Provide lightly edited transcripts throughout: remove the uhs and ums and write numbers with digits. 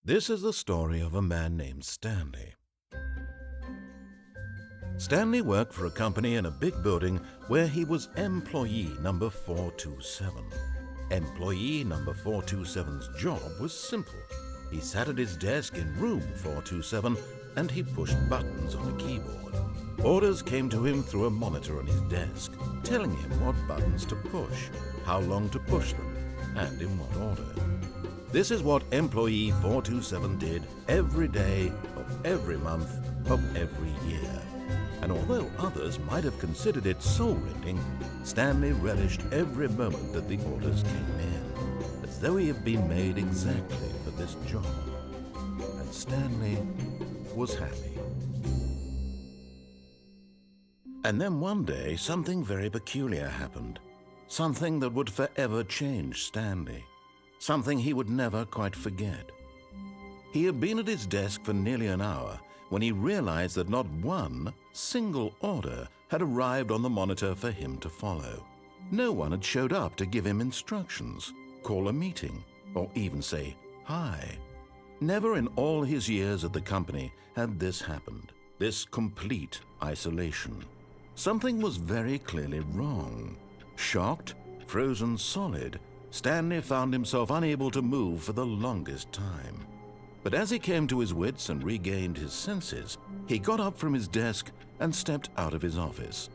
This is the story of a man named Stanley. Stanley worked for a company in a big building where he was employee number 427. Employee number 427's job was simple. He sat at his desk in room 427 and he pushed buttons on a keyboard. Orders came to him through a monitor on his desk, telling him what buttons to push, how long to push them, and in what order. This is what employee 427 did every day of every month of every year. And although others might have considered it soul-rending, Stanley relished every moment that the orders came in, as though he had been made exactly for this job. And Stanley was happy. And then one day, something very peculiar happened. Something that would forever change Stanley. Something he would never quite forget. He had been at his desk for nearly an hour when he realized that not one single order had arrived on the monitor for him to follow. No one had showed up to give him instructions, call a meeting, or even say hi. Never in all his years at the company had this happened, this complete isolation. Something was very clearly wrong. Shocked, frozen solid, Stanley found himself unable to move for the longest time. But as he came to his wits and regained his senses, he got up from his desk and stepped out of his office.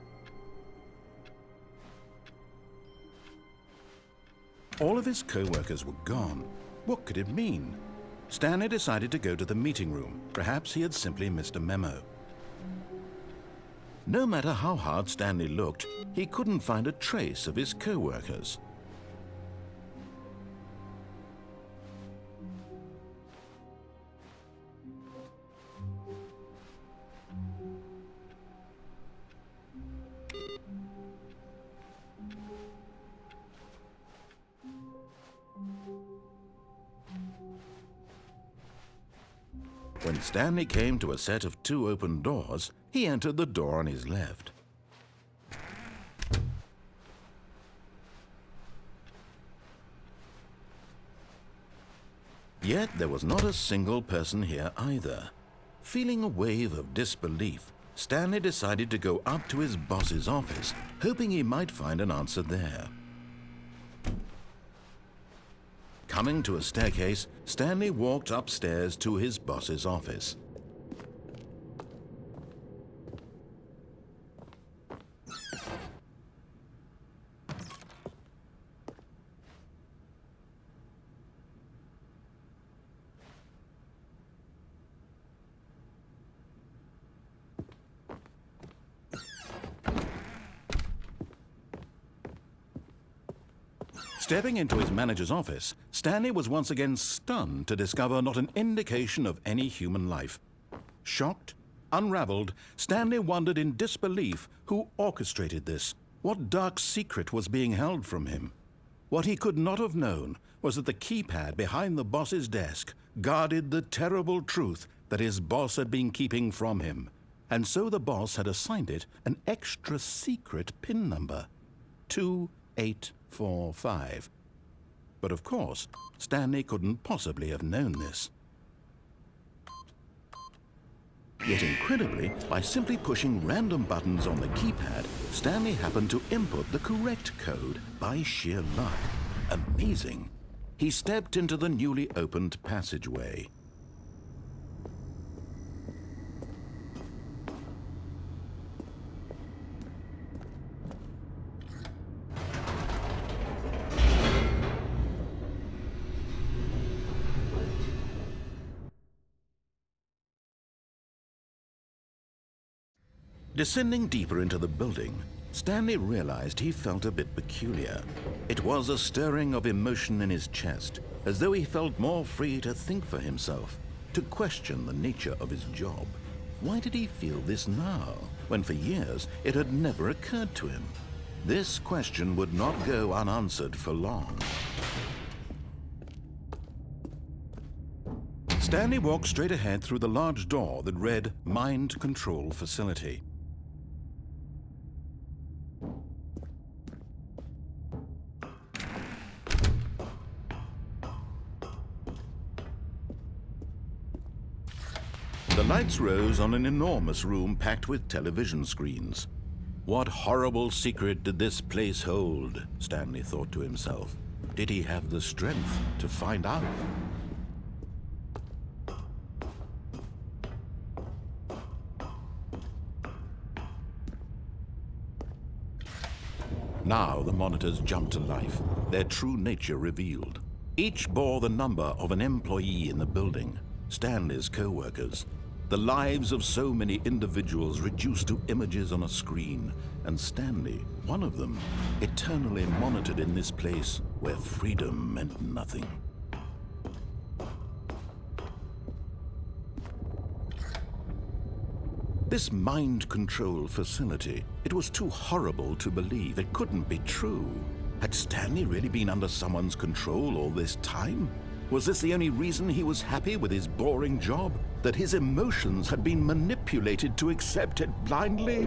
All of his co-workers were gone. What could it mean? Stanley decided to go to the meeting room. Perhaps he had simply missed a memo. No matter how hard Stanley looked, he couldn't find a trace of his co-workers. When Stanley came to a set of 2 open doors, he entered the door on his left. Yet there was not a single person here either. Feeling a wave of disbelief, Stanley decided to go up to his boss's office, hoping he might find an answer there. Coming to a staircase, Stanley walked upstairs to his boss's office. Stepping into his manager's office, Stanley was once again stunned to discover not an indication of any human life. Shocked, unraveled, Stanley wondered in disbelief who orchestrated this, what dark secret was being held from him. What he could not have known was that the keypad behind the boss's desk guarded the terrible truth that his boss had been keeping from him, and so the boss had assigned it an extra secret PIN number, 2845. But of course, Stanley couldn't possibly have known this. Yet incredibly, by simply pushing random buttons on the keypad, Stanley happened to input the correct code by sheer luck. Amazing. He stepped into the newly opened passageway. Descending deeper into the building, Stanley realized he felt a bit peculiar. It was a stirring of emotion in his chest, as though he felt more free to think for himself, to question the nature of his job. Why did he feel this now, when for years it had never occurred to him? This question would not go unanswered for long. Stanley walked straight ahead through the large door that read Mind Control Facility. The lights rose on an enormous room packed with television screens. What horrible secret did this place hold? Stanley thought to himself. Did he have the strength to find out? Now the monitors jumped to life, their true nature revealed. Each bore the number of an employee in the building, Stanley's co-workers. The lives of so many individuals reduced to images on a screen, and Stanley, one of them, eternally monitored in this place where freedom meant nothing. This mind control facility, it was too horrible to believe. It couldn't be true. Had Stanley really been under someone's control all this time? Was this the only reason he was happy with his boring job? That his emotions had been manipulated to accept it blindly?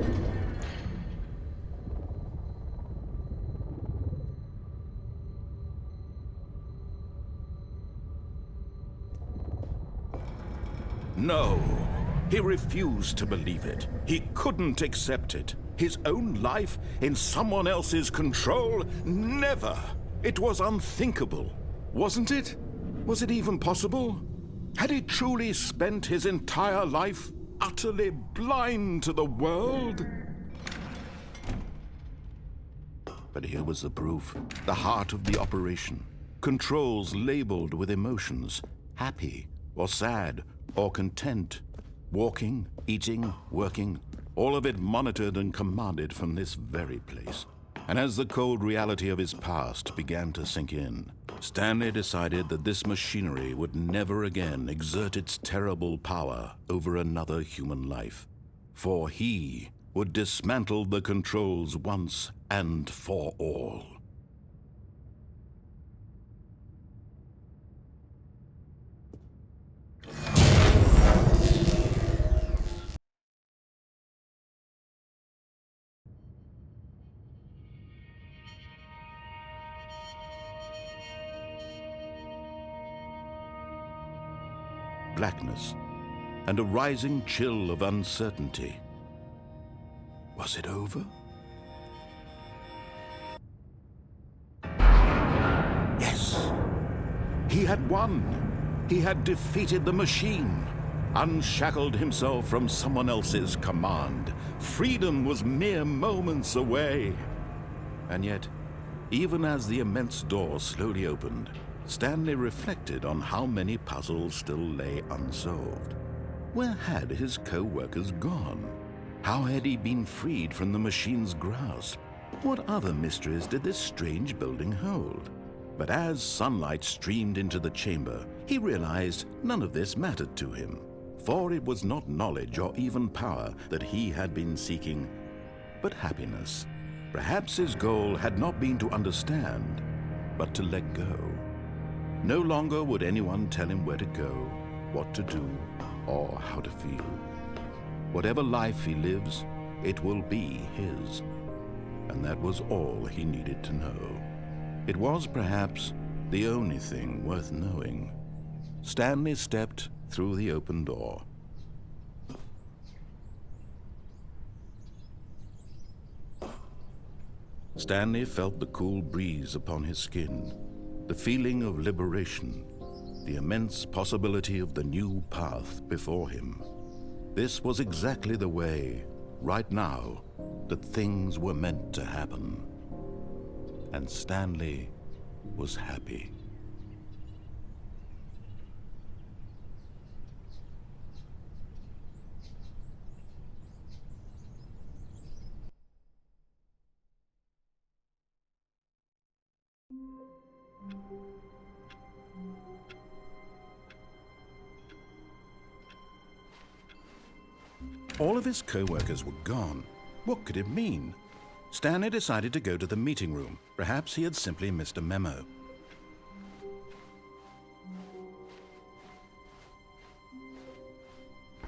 No. He refused to believe it. He couldn't accept it. His own life in someone else's control? Never! It was unthinkable. Wasn't it? Was it even possible? Had he truly spent his entire life utterly blind to the world? But here was the proof. The heart of the operation. Controls labeled with emotions. Happy, or sad, or content. Walking, eating, working, all of it monitored and commanded from this very place. And as the cold reality of his past began to sink in, Stanley decided that this machinery would never again exert its terrible power over another human life. For he would dismantle the controls once and for all. Blackness, and a rising chill of uncertainty. Was it over? Yes! He had won! He had defeated the machine, unshackled himself from someone else's command. Freedom was mere moments away. And yet, even as the immense door slowly opened, Stanley reflected on how many puzzles still lay unsolved. Where had his co-workers gone? How had he been freed from the machine's grasp? What other mysteries did this strange building hold? But as sunlight streamed into the chamber, he realized none of this mattered to him, for it was not knowledge or even power that he had been seeking, but happiness. Perhaps his goal had not been to understand, but to let go. No longer would anyone tell him where to go, what to do, or how to feel. Whatever life he lives, it will be his. And that was all he needed to know. It was perhaps the only thing worth knowing. Stanley stepped through the open door. Stanley felt the cool breeze upon his skin. The feeling of liberation, the immense possibility of the new path before him. This was exactly the way, right now, that things were meant to happen. And Stanley was happy. All of his co-workers were gone. What could it mean? Stanley decided to go to the meeting room. Perhaps he had simply missed a memo.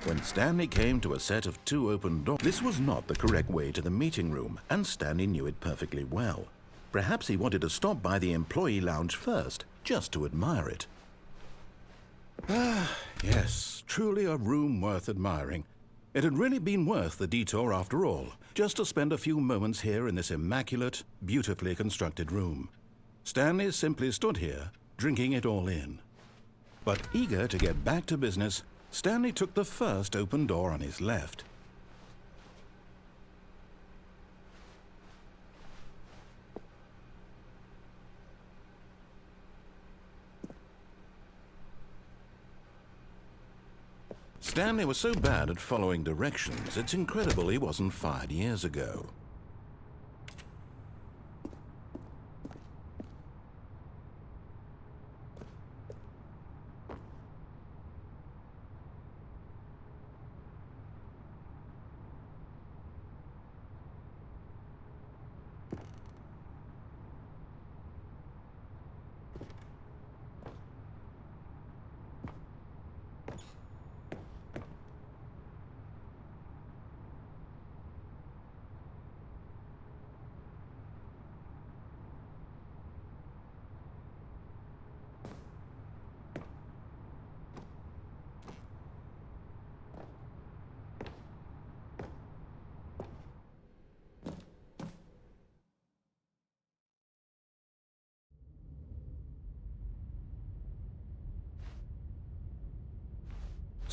When Stanley came to a set of 2 open doors, this was not the correct way to the meeting room, and Stanley knew it perfectly well. Perhaps he wanted to stop by the employee lounge first, just to admire it. Yes, truly a room worth admiring. It had really been worth the detour after all, just to spend a few moments here in this immaculate, beautifully constructed room. Stanley simply stood here, drinking it all in. But eager to get back to business, Stanley took the first open door on his left. Stanley was so bad at following directions, it's incredible he wasn't fired years ago.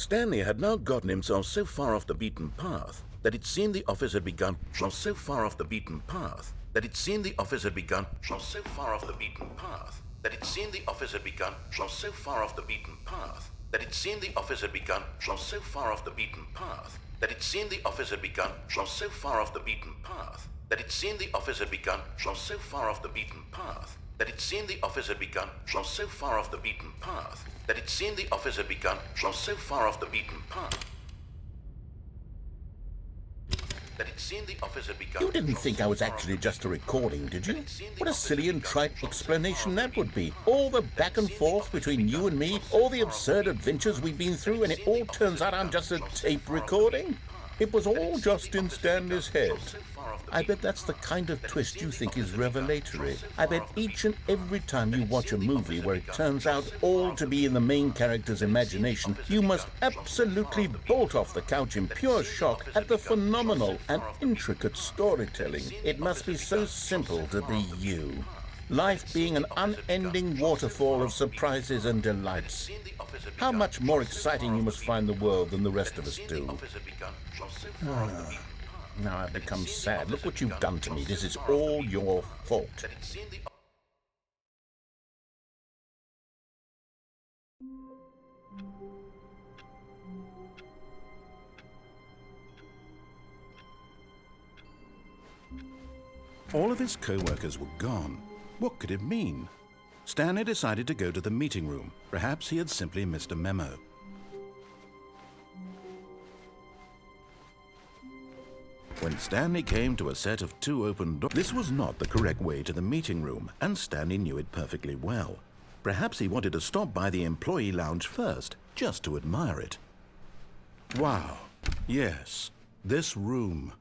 Stanley had now gotten himself so far off the beaten path that it seemed the office had begun so far off the beaten path that it seemed the office had begun so far off the beaten path that it seemed the office had begun so far off the beaten path that it seemed the office had begun so far off the beaten path that it seemed the office had begun so far off the beaten path that it seemed the office had begun so far off the beaten path that it seemed the office had begun so far off the beaten path that it seemed the office had begun so far off the beaten path that it seemed the office had begun. You didn't think I was actually just a recording, did you? What a silly and trite explanation that would be. All the back and forth between you and me, all the absurd adventures we've been through, and it all turns out I'm just a tape recording? It was all just in Stanley's head. I bet that's the kind of twist you think is revelatory. I bet each and every time you watch a movie where it turns out all to be in the main character's imagination, you must absolutely bolt off the couch in pure shock at the phenomenal and intricate storytelling. It must be so simple to be you. Life being an unending waterfall of surprises and delights. How much more exciting you must find the world than the rest of us do. Now I've become sad. Look what you've done to me. This is all your fault. All of his co-workers were gone. What could it mean? Stanley decided to go to the meeting room. Perhaps he had simply missed a memo. When Stanley came to a set of two open doors, this was not the correct way to the meeting room, and Stanley knew it perfectly well. Perhaps he wanted to stop by the employee lounge first, just to admire it. Wow, yes, this room.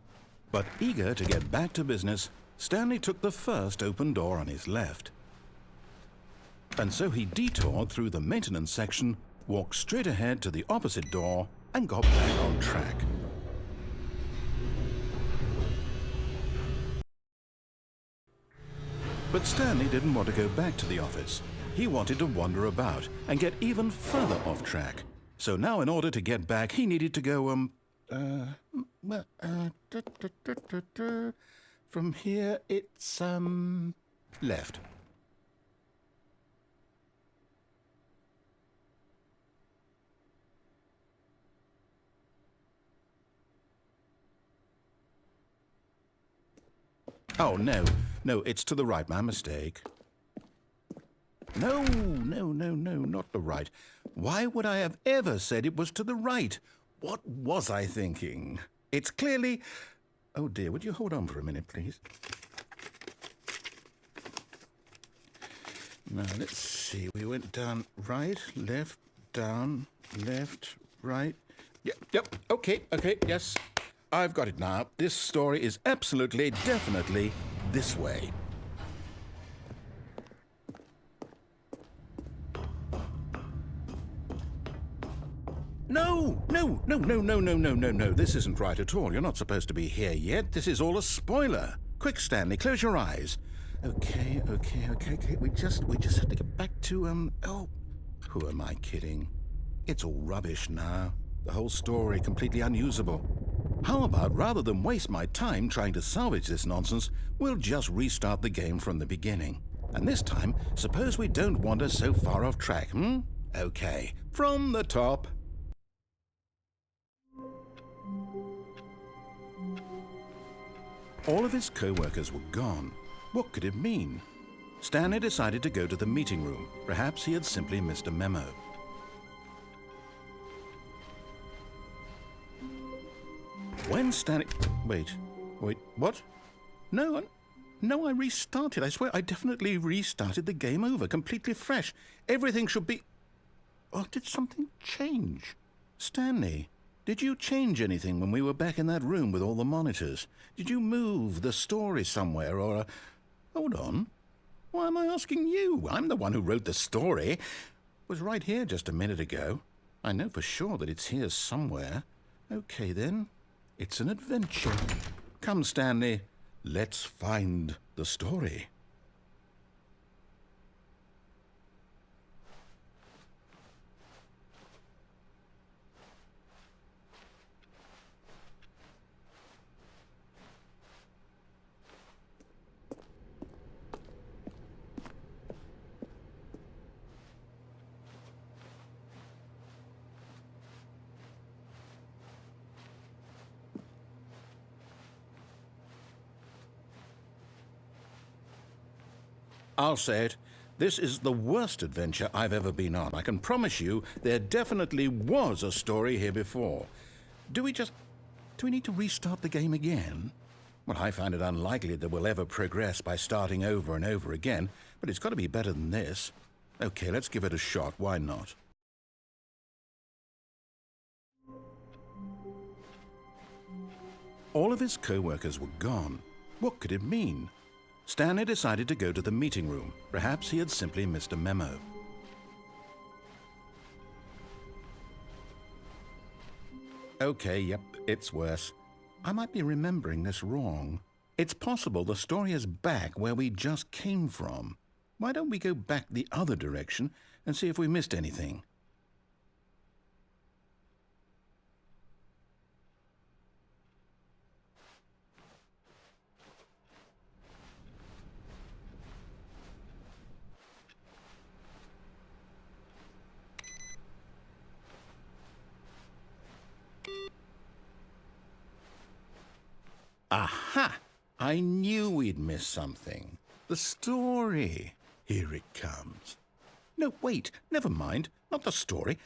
But eager to get back to business, Stanley took the first open door on his left. And so he detoured through the maintenance section, walked straight ahead to the opposite door, and got back on track. But Stanley didn't want to go back to the office. He wanted to wander about and get even further off track. So now in order to get back, he needed to go, from here it's, left. Oh, no, it's to the right, my mistake. No, not the right. Why would I have ever said it was to the right? What was I thinking? It's clearly... Oh dear, would you hold on for a minute, please? Now, let's see. We went down right, left, down, left, right. Yep, okay, yes. I've got it now. This story is absolutely, definitely this way. No, no, no, no, no, no, no, no, no. This isn't right at all. You're not supposed to be here yet. This is all a spoiler. Quick, Stanley, close your eyes. Okay. We just have to get back to, oh, who am I kidding? It's all rubbish now. The whole story completely unusable. How about, rather than waste my time trying to salvage this nonsense, we'll just restart the game from the beginning. And this time, suppose we don't wander so far off track, Okay, from the top. All of his co-workers were gone. What could it mean? Stanley decided to go to the meeting room. Perhaps he had simply missed a memo. When Stanley... Wait, what? No, I restarted. I swear I definitely restarted the game over, completely fresh. Everything should be... Oh, did something change? Stanley, did you change anything when we were back in that room with all the monitors? Did you move the story somewhere or... Hold on. Why am I asking you? I'm the one who wrote the story. It was right here just a minute ago. I know for sure that it's here somewhere. Okay, then. It's an adventure. Come, Stanley. Let's find the story. I'll say it. This is the worst adventure I've ever been on. I can promise you there definitely was a story here before. Do we need to restart the game again? Well, I find it unlikely that we'll ever progress by starting over and over again, but it's got to be better than this. Okay, let's give it a shot. Why not? All of his co-workers were gone. What could it mean? Stanley decided to go to the meeting room. Perhaps he had simply missed a memo. Okay, yep, it's worse. I might be remembering this wrong. It's possible the story is back where we just came from. Why don't we go back the other direction and see if we missed anything? Aha! I knew we'd miss something. The story. Here it comes. No, wait, never mind. Not the story.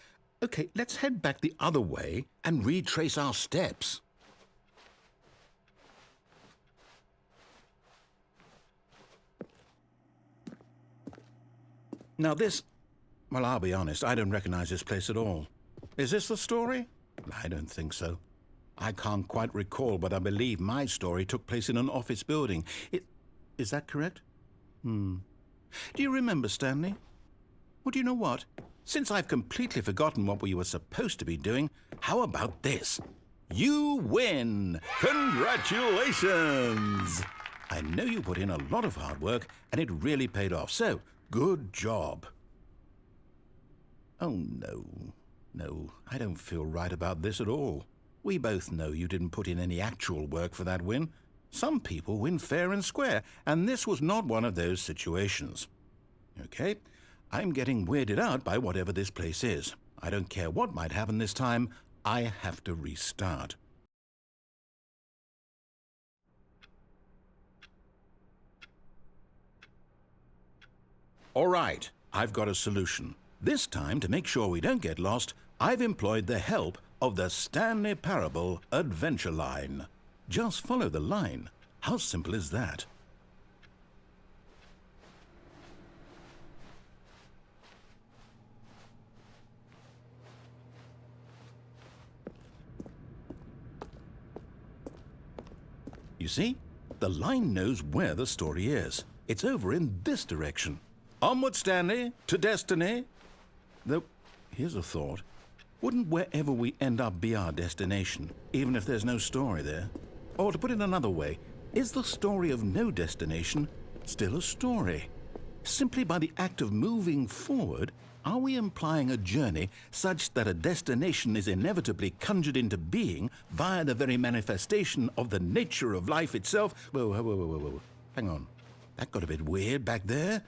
Okay, let's head back the other way and retrace our steps. Now this... Well, I'll be honest, I don't recognize this place at all. Is this the story? I don't think so. I can't quite recall, but I believe my story took place in an office building. Is that correct? Do you remember, Stanley? Well, do you know what? Since I've completely forgotten what we were supposed to be doing, how about this? You win! Congratulations! I know you put in a lot of hard work, and it really paid off, so good job. Oh, no. No, I don't feel right about this at all. We both know you didn't put in any actual work for that win. Some people win fair and square, and this was not one of those situations. Okay, I'm getting weirded out by whatever this place is. I don't care what might happen this time. I have to restart. All right, I've got a solution. This time, to make sure we don't get lost, I've employed the help of the Stanley Parable adventure line. Just follow the line. How simple is that? You see? The line knows where the story is. It's over in this direction. Onward, Stanley, to destiny. Though, here's a thought. Wouldn't wherever we end up be our destination, even if there's no story there? Or to put it another way, is the story of no destination still a story? Simply by the act of moving forward, are we implying a journey such that a destination is inevitably conjured into being via the very manifestation of the nature of life itself? Whoa. Hang on. That got a bit weird back there.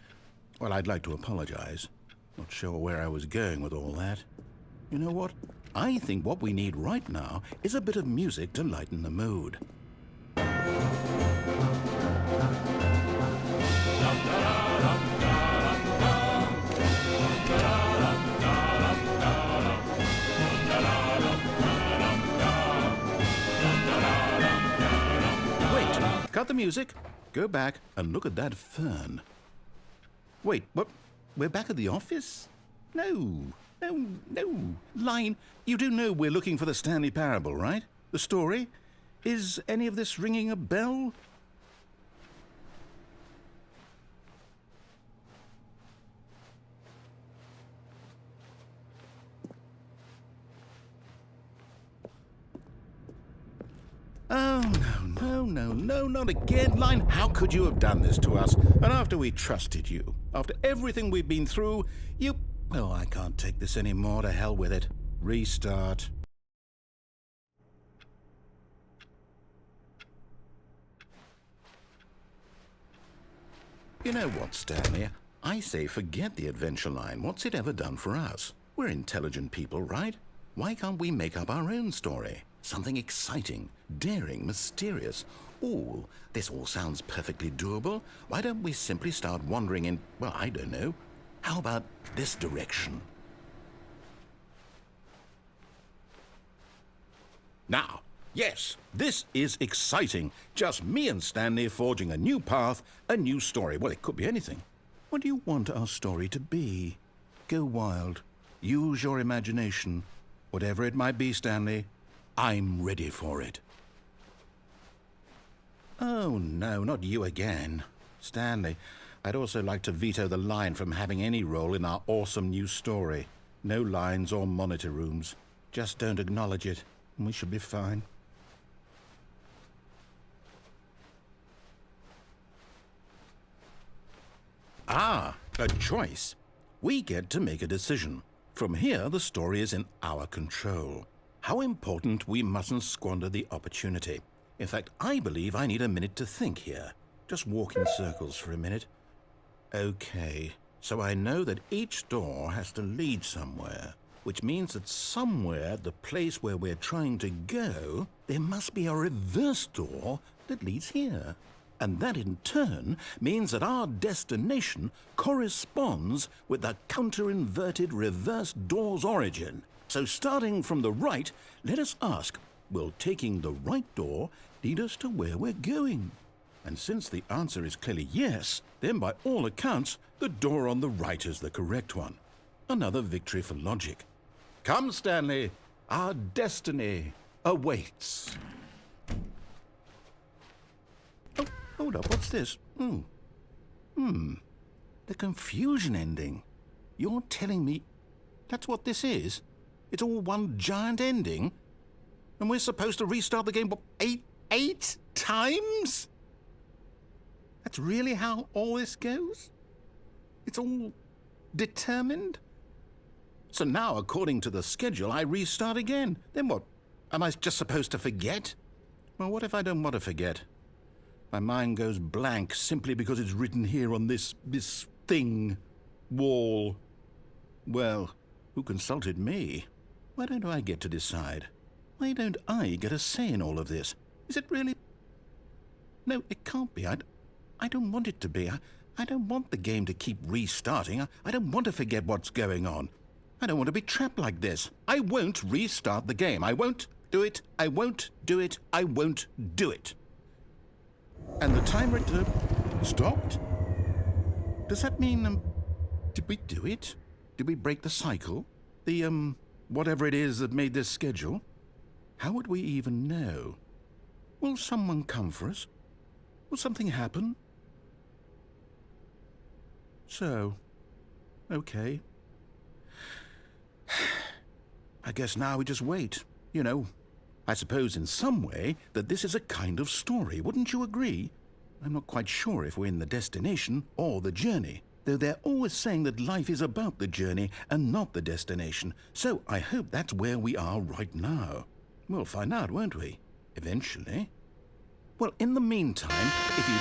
Well, I'd like to apologize. Not sure where I was going with all that. You know what? I think what we need right now is a bit of music to lighten the mood. Wait, cut the music. Go back and look at that fern. Wait, what? We're back at the office? No. Line, you do know we're looking for the Stanley Parable, right? The story? Is any of this ringing a bell? Oh, no, not again. Line, how could you have done this to us? And after we trusted you, after everything we've been through, you... Oh, I can't take this anymore. To hell with it. Restart. You know what, Stanley? I say forget the adventure line. What's it ever done for us? We're intelligent people, right? Why can't we make up our own story? Something exciting, daring, mysterious. Ooh, this all sounds perfectly doable. Why don't we simply start wandering in, well, I don't know. How about this direction? Now, yes, this is exciting. Just me and Stanley forging a new path, a new story. Well, it could be anything. What do you want our story to be? Go wild. Use your imagination. Whatever it might be, Stanley, I'm ready for it. Oh, no, not you again. Stanley, I'd also like to veto the line from having any role in our awesome new story. No lines or monitor rooms. Just don't acknowledge it, and we should be fine. Ah, a choice. We get to make a decision. From here, the story is in our control. How important we mustn't squander the opportunity. In fact, I believe I need a minute to think here. Just walk in circles for a minute. Okay, so I know that each door has to lead somewhere, which means that somewhere, the place where we're trying to go, there must be a reverse door that leads here. And that in turn means that our destination corresponds with the counter-inverted reverse door's origin. So starting from the right, let us ask, will taking the right door lead us to where we're going? And since the answer is clearly yes, then by all accounts, the door on the right is the correct one. Another victory for logic. Come, Stanley, our destiny awaits. Oh, hold up, what's this? The confusion ending. You're telling me that's what this is? It's all one giant ending? And we're supposed to restart the game, what, eight times? That's really how all this goes? It's all determined? So now, according to the schedule, I restart again. Then what? Am I just supposed to forget? Well, what if I don't want to forget? My mind goes blank simply because it's written here on this thing, wall. Well, who consulted me? Why don't I get to decide? Why don't I get a say in all of this? Is it really? No, it can't be. I don't want it to be. I don't want the game to keep restarting. I don't want to forget what's going on. I don't want to be trapped like this. I won't restart the game. I won't do it. I won't do it. I won't do it. And the timer stopped? Does that mean, did we do it? Did we break the cycle? The, whatever it is that made this schedule? How would we even know? Will someone come for us? Will something happen? So, okay. I guess now we just wait. You know, I suppose in some way that this is a kind of story, wouldn't you agree? I'm not quite sure if we're in the destination or the journey, though they're always saying that life is about the journey and not the destination, so I hope that's where we are right now. We'll find out, won't we? Eventually. Well, in the meantime, if you...